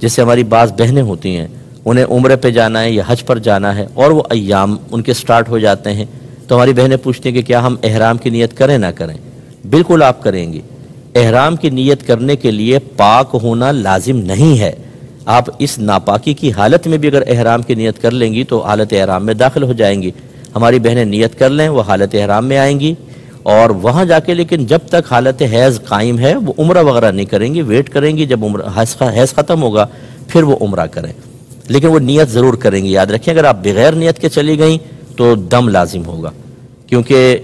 جیسے ہماری بعض بہنیں ہوتی ہیں، انہیں عمرے پہ جانا ہے یا حج پر جانا ہے اور وہ ایام ان کے سٹارٹ ہو جاتے ہیں، تو ہماری بہنیں پوچھتی ہیں کہ کیا ہم احرام کی نیت کریں نہ کریں؟ بالکل آپ کریں گی۔ احرام کی نیت کرنے کے لیے پاک ہونا لازم نہیں ہے۔ آپ اس ناپاکی کی حالت میں بھی اگر احرام کی نیت کر لیں گی تو حالت احرام میں داخل ہو جائیں گی۔ ہماری بہنیں نیت کر لیں، وہ حالت احرام میں آئیں گی، اور وہاں جا کے لیکن جب تک حالت حیض قائم ہے وہ عمرہ وغیرہ نہیں کریں گی، ویٹ کریں گی جب حیض ختم ہوگا پھر وہ عمرہ کریں، لیکن وہ نیت ضرور کریں گی۔ یاد رکھیں اگر آپ بغیر نیت کے چلی گئیں تو دم لازم ہوگا، کیونکہ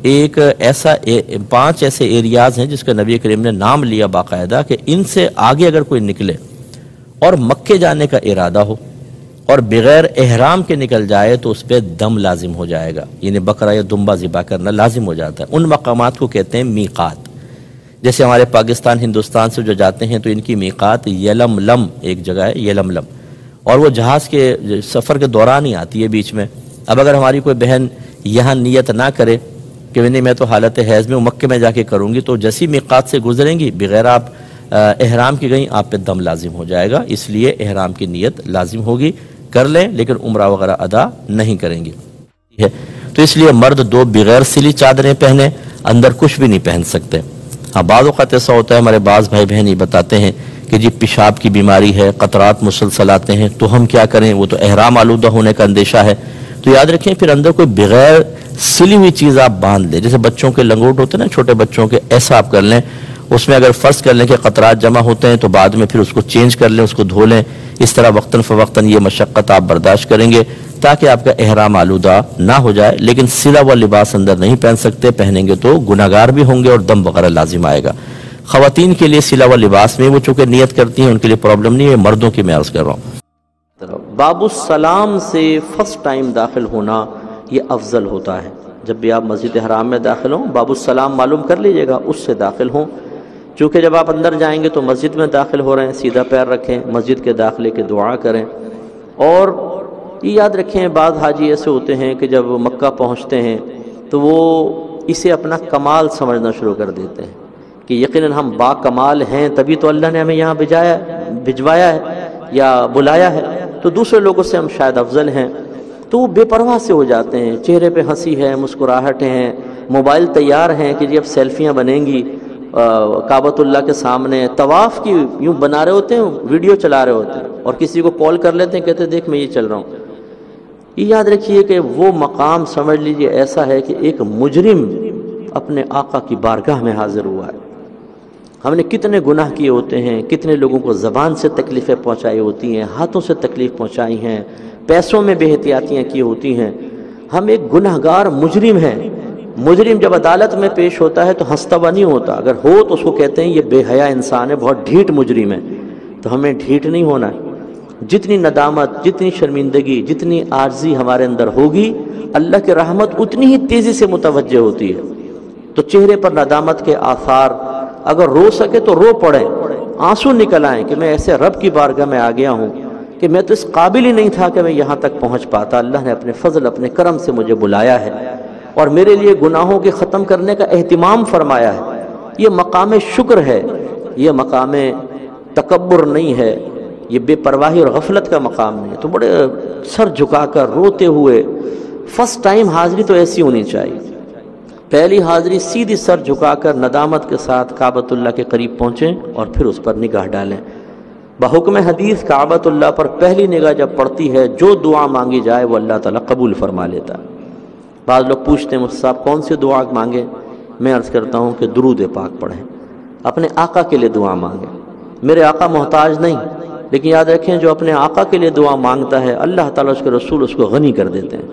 ایک ایسا 5 ایسے ایریاز ہیں جس کا نبی کریم نے نام لیا باقاعدہ کہ ان سے آگے اگر کوئی نکلے اور مکے جانے کا ارادہ ہو اور بغیر احرام کے نکل جائے تو اس پہ دم لازم ہو جائے گا، یعنی بکرا یا دمبا ذبح کرنا لازم ہو جاتا ہے۔ ان مقامات کو کہتے ہیں میقات۔ جیسے ہمارے پاکستان ہندوستان سے جو جاتے ہیں تو ان کی میقات یلملم ایک جگہ ہے، یلملم، اور وہ جہاز کے سفر کے دوران ہی آتی ہے بیچ میں۔ اب اگر ہماری کوئی بہن یہاں نیت نہ کرے کہ نہیں میں تو حالت حیض میں مکے میں جا کے کروں گی، تو جیسی میقات سے گزریں گی بغیر آپ احرام کی گئیں آپ پہ دم لازم ہو جائے گا، اس لیے احرام کی نیت لازم ہوگی، کر لیں لیکن عمرہ وغیرہ ادا نہیں کریں گے۔ تو اس لیے مرد 2 بغیر سلی چادریں پہنے، اندر کچھ بھی نہیں پہن سکتے۔ ہاں بعض اوقات ایسا ہوتا ہے، ہمارے بعض بھائی بہن یہ بتاتے ہیں کہ جی پیشاب کی بیماری ہے، قطرات مسلسل آتے ہیں، تو ہم کیا کریں؟ وہ تو احرام آلودہ ہونے کا اندیشہ ہے۔ تو یاد رکھیں پھر اندر کوئی بغیر سلی ہوئی چیز آپ باندھ لیں، جیسے بچوں کے لنگوٹ ہوتے ہیں نا چھوٹے بچوں کے، ایسا آپ کر لیں۔ اس میں اگر فرض کر لیں کہ قطرات جمع ہوتے ہیں تو بعد میں پھر اس کو چینج کر لیں، اس کو دھو لیں۔ اس طرح وقتاً فوقتاً یہ مشقت آپ برداشت کریں گے تاکہ آپ کا احرام آلودہ نہ ہو جائے، لیکن سلا ہوا لباس اندر نہیں پہن سکتے، پہنیں گے تو گناہگار بھی ہوں گے اور دم وغیرہ لازم آئے گا۔ خواتین کے لیے سلا ہوا لباس میں وہ چونکہ نیت کرتی ہیں ان کے لیے پرابلم نہیں ہے، مردوں کی میں عرض کر رہا ہوں۔ باب السلام سے فرسٹ ٹائم داخل ہونا یہ افضل ہوتا ہے۔ جب بھی آپ مسجد حرام میں داخل ہوں باب السلام معلوم کر لیجئے گا، اس سے داخل ہوں، چونکہ جب آپ اندر جائیں گے تو مسجد میں داخل ہو رہے ہیں، سیدھا پیر رکھیں، مسجد کے داخلے کی دعا کریں۔ اور یہ یاد رکھیں بعض حاجی ایسے ہوتے ہیں کہ جب مکہ پہنچتے ہیں تو وہ اسے اپنا کمال سمجھنا شروع کر دیتے ہیں کہ یقیناً ہم با کمال ہیں تبھی تو اللہ نے ہمیں یہاں بھجوایا ہے یا بلایا ہے، تو دوسرے لوگوں سے ہم شاید افضل ہیں، تو وہ بے پرواہ سے ہو جاتے ہیں، چہرے پہ ہنسی ہے، مسکراہٹیں ہیں، موبائل تیار ہیں کہ جی اب سیلفیاں بنیں گی کعبۃ اللہ کے سامنے، طواف کی یوں بنا رہے ہوتے ہیں، ویڈیو چلا رہے ہوتے ہیں، اور کسی کو کال کر لیتے ہیں، کہتے ہیں دیکھ میں یہ چل رہا ہوں۔ یہ یاد رکھیے کہ وہ مقام سمجھ لیجئے ایسا ہے کہ ایک مجرم اپنے آقا کی بارگاہ میں حاضر ہوا ہے۔ ہم نے کتنے گناہ کیے ہوتے ہیں، کتنے لوگوں کو زبان سے تکلیفیں پہنچائی ہوتی ہیں، ہاتھوں سے تکلیف پہنچائی ہیں، پیسوں میں بے احتیاطیاں کی ہوتی ہیں۔ ہم ایک گنہگار مجرم ہیں۔ مجرم جب عدالت میں پیش ہوتا ہے تو ہنستا ہوا نہیں ہوتا، اگر ہو تو اس کو کہتے ہیں یہ بے حیا انسان ہے، بہت ڈھیٹ مجرم ہے۔ تو ہمیں ڈھیٹ نہیں ہونا ہے۔ جتنی ندامت، جتنی شرمندگی، جتنی عاجزی ہمارے اندر ہوگی، اللہ کی رحمت اتنی ہی تیزی سے متوجہ ہوتی ہے۔ تو چہرے پر ندامت کے آثار، اگر رو سکے تو رو پڑیں، آنسو نکل آئیں کہ میں ایسے رب کی بارگاہ میں آ گیا ہوں کہ میں تو اس قابل ہی نہیں تھا کہ میں یہاں تک پہنچ پاتا، اللہ نے اپنے فضل اپنے کرم سے مجھے بلایا ہے اور میرے لیے گناہوں کے ختم کرنے کا اہتمام فرمایا ہے۔ یہ مقام شکر ہے، یہ مقام تکبر نہیں ہے، یہ بے پرواہی اور غفلت کا مقام نہیں ہے۔ تو بڑے سر جھکا کر روتے ہوئے، فرسٹ ٹائم حاضری تو ایسی ہونی چاہیے، پہلی حاضری سیدھی سر جھکا کر ندامت کے ساتھ کعبۃ اللہ کے قریب پہنچیں اور پھر اس پر نگاہ ڈالیں۔ بحکم حدیث کعبۃ اللہ پر پہلی نگاہ جب پڑتی ہے جو دعا مانگی جائے وہ اللہ تعالیٰ قبول فرما لیتا ہے۔ بعض لوگ پوچھتے ہیں مجھ سے آپ کون سی دعا مانگیں؟ میں عرض کرتا ہوں کہ درود پاک پڑھیں، اپنے آقا کے لیے دعا مانگیں۔ میرے آقا محتاج نہیں، لیکن یاد رکھیں جو اپنے آقا کے لیے دعا مانگتا ہے اللہ تعالیٰ اس کے رسول اس کو غنی کر دیتے ہیں۔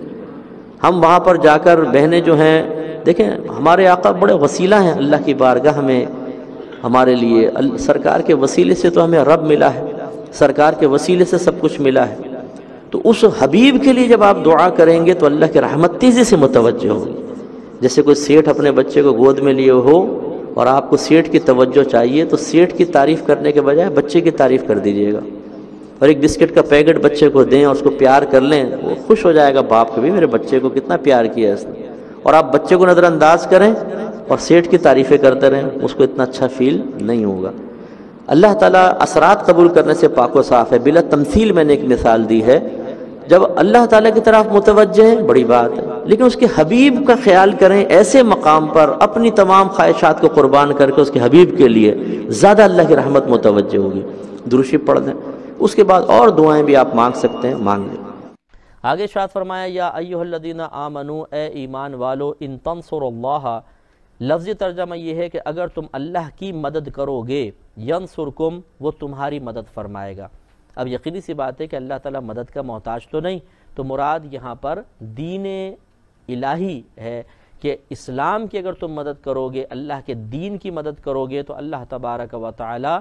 ہم وہاں پر جا کر بہنیں جو ہیں، دیکھیں ہمارے آقا بڑے وسیلہ ہیں اللہ کی بارگاہ میں ہمارے لیے، سرکار کے وسیلے سے تو ہمیں رب ملا ہے، سرکار کے وسیلے سے سب کچھ ملا ہے۔ تو اس حبیب کے لیے جب آپ دعا کریں گے تو اللہ کی رحمت تیزی سے متوجہ ہوگی۔ جیسے کوئی سیٹھ اپنے بچے کو گود میں لیے ہو اور آپ کو سیٹھ کی توجہ چاہیے تو سیٹھ کی تعریف کرنے کے بجائے بچے کی تعریف کر دیجیے گا، اور ایک بسکٹ کا پیکٹ بچے کو دیں اور اس کو پیار کر لیں، وہ خوش ہو جائے گا باپ کو بھی میرے بچے کو کتنا پیار کیا ہے اس نے۔ اور آپ بچے کو نظر انداز کریں اور سیٹھ کی تعریفیں کرتے رہیں، اس کو اتنا اچھا فیل نہیں ہوگا۔ اللہ تعالیٰ اثرات قبول کرنے سے پاک و صاف ہے. بلا تمثیل میں نے ایک مثال دی ہے، جب اللہ تعالیٰ کی طرف متوجہ ہے بڑی بات ہے، لیکن اس کے حبیب کا خیال کریں ایسے مقام پر اپنی تمام خواہشات کو قربان کر کے اس کے حبیب کے لیے، زیادہ اللہ کی رحمت متوجہ ہوگی. درود شریف پڑھ دیں، اس کے بعد اور دعائیں بھی آپ مانگ سکتے ہیں، مانگ لیں. آگے ارشاد فرمایا یا ایھا الذین آمنو، اے ایمان والو، ان تنصروا اللہ، لفظی ترجمہ یہ ہے کہ اگر تم اللہ کی مدد کرو گے، ینصرکم، وہ تمہاری مدد فرمائے گا. اب یقینی سی بات ہے کہ اللہ تعالیٰ مدد کا محتاج تو نہیں، تو مراد یہاں پر دین الہی ہے کہ اسلام کی اگر تم مدد کرو گے، اللہ کے دین کی مدد کرو گے تو اللہ تبارک و تعالی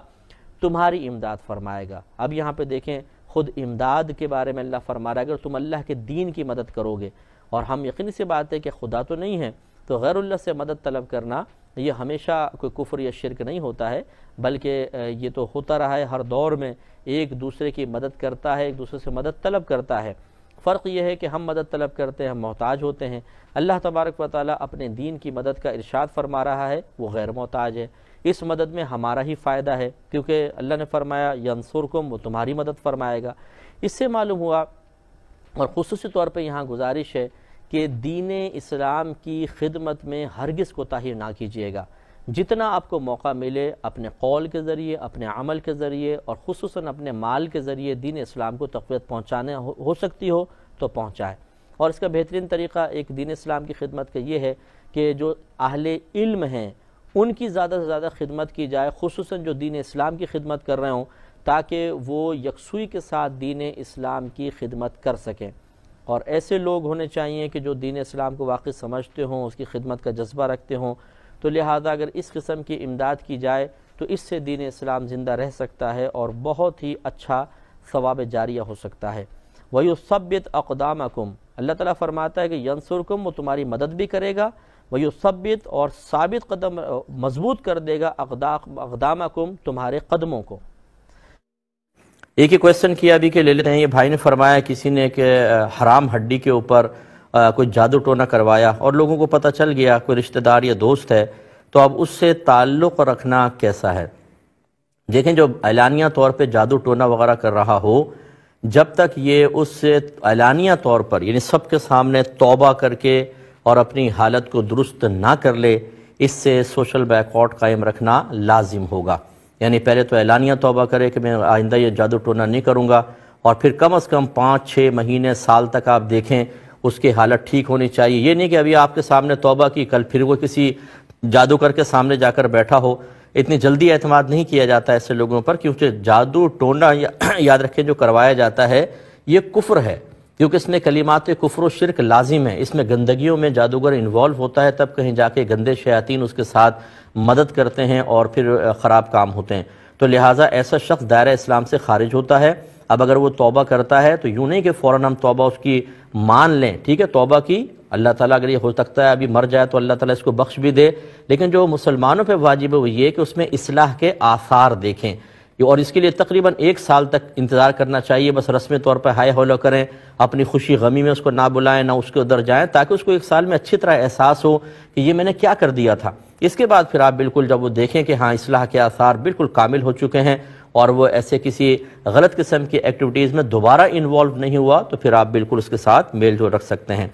تمہاری امداد فرمائے گا. اب یہاں پہ دیکھیں خود امداد کے بارے میں اللہ فرما رہا ہے اگر تم اللہ کے دین کی مدد کرو گے، اور ہم یقینی سی بات ہے کہ خدا تو نہیں ہے، تو غیر اللہ سے مدد طلب کرنا یہ ہمیشہ کوئی کفر یا شرک نہیں ہوتا ہے، بلکہ یہ تو ہوتا رہا ہے ہر دور میں، ایک دوسرے کی مدد کرتا ہے، ایک دوسرے سے مدد طلب کرتا ہے. فرق یہ ہے کہ ہم مدد طلب کرتے ہیں، ہم محتاج ہوتے ہیں. اللہ تبارک و تعالیٰ اپنے دین کی مدد کا ارشاد فرما رہا ہے، وہ غیر محتاج ہے. اس مدد میں ہمارا ہی فائدہ ہے، کیونکہ اللہ نے فرمایا ینصرکم، وہ تمہاری مدد فرمائے گا. اس سے معلوم ہوا، اور خصوصی طور پہ یہاں گزارش ہے کہ دین اسلام کی خدمت میں ہرگز کوتاہی نہ کیجیے گا. جتنا آپ کو موقع ملے اپنے قول کے ذریعے، اپنے عمل کے ذریعے، اور خصوصاً اپنے مال کے ذریعے دین اسلام کو تقویت پہنچانے ہو سکتی ہو تو پہنچائے. اور اس کا بہترین طریقہ ایک دین اسلام کی خدمت کا یہ ہے کہ جو اہل علم ہیں ان کی زیادہ سے زیادہ خدمت کی جائے، خصوصاً جو دین اسلام کی خدمت کر رہے ہوں، تاکہ وہ یکسوئی کے ساتھ دین اسلام کی خدمت کر سکیں. اور ایسے لوگ ہونے چاہیے کہ جو دین اسلام کو واقعی سمجھتے ہوں، اس کی خدمت کا جذبہ رکھتے ہوں. تو لہذا اگر اس قسم کی امداد کی جائے تو اس سے دین اسلام زندہ رہ سکتا ہے اور بہت ہی اچھا ثواب جاریہ ہو سکتا ہے. وَيُثَبِّتْ أَقْدَامَكُمْ، اللہ تعالیٰ فرماتا ہے کہ ینصرکم، وہ تمہاری مدد بھی کرے گا، وَيُثَبِّتْ، اور ثابت قدم مضبوط کر دے گا، اقدامکم، تمہارے قدموں کو. ایک ہی کویسچن کیا ابھی کہ لے لیتے ہیں. یہ بھائی نے فرمایا کسی نے کہ حرام ہڈی کے اوپر کوئی جادو ٹونا کروایا اور لوگوں کو پتہ چل گیا، کوئی رشتہ دار یا دوست ہے، تو اب اس سے تعلق رکھنا کیسا ہے؟ دیکھیں، جو اعلانیہ طور پہ جادو ٹونا وغیرہ کر رہا ہو، جب تک یہ اس سے اعلانیہ طور پر، یعنی سب کے سامنے توبہ کر کے اور اپنی حالت کو درست نہ کر لے، اس سے سوشل بیکورڈ قائم رکھنا لازم ہوگا. یعنی پہلے تو اعلانیہ توبہ کرے کہ میں آئندہ یہ جادو ٹونا نہیں کروں گا، اور پھر کم از کم 5-6 مہینے، سال تک آپ دیکھیں اس کی حالت ٹھیک ہونی چاہیے. یہ نہیں کہ ابھی آپ کے سامنے توبہ کی، کل پھر وہ کسی جادو کر کے سامنے جا کر بیٹھا ہو. اتنی جلدی اعتماد نہیں کیا جاتا ایسے لوگوں پر، کیونکہ جادو ٹونا یاد رکھیں جو کروایا جاتا ہے یہ کفر ہے، کیونکہ اس میں کلمات کفر و شرک لازم ہے. اس میں گندگیوں میں جادوگر انوالو ہوتا ہے، تب کہیں جا کے گندے شیاطین اس کے ساتھ مدد کرتے ہیں اور پھر خراب کام ہوتے ہیں. تو لہٰذا ایسا شخص دائرہ اسلام سے خارج ہوتا ہے. اب اگر وہ توبہ کرتا ہے تو یوں نہیں کہ فوراً ہم توبہ اس کی مان لیں، ٹھیک ہے، توبہ کی، اللہ تعالیٰ اگر یہ ہو سکتا ہے ابھی مر جائے تو اللہ تعالیٰ اس کو بخش بھی دے، لیکن جو مسلمانوں پہ واجب ہے وہ یہ کہ اس میں اصلاح کے آثار دیکھیں، اور اس کے لیے تقریباً 1 سال تک انتظار کرنا چاہیے. بس رسمی طور پر ہائے ہولو کریں، اپنی خوشی غمی میں اس کو نہ بلائیں، نہ اس کے ادھر جائیں، تاکہ اس کو 1 سال میں اچھی طرح احساس ہو کہ یہ میں نے کیا کر دیا تھا. اس کے بعد پھر آپ بالکل جب وہ دیکھیں کہ ہاں اصلاح کے آثار بالکل کامل ہو چکے ہیں اور وہ ایسے کسی غلط قسم کی ایکٹیویٹیز میں دوبارہ انوالو نہیں ہوا، تو پھر آپ بالکل اس کے ساتھ میل جول رکھ سکتے ہیں.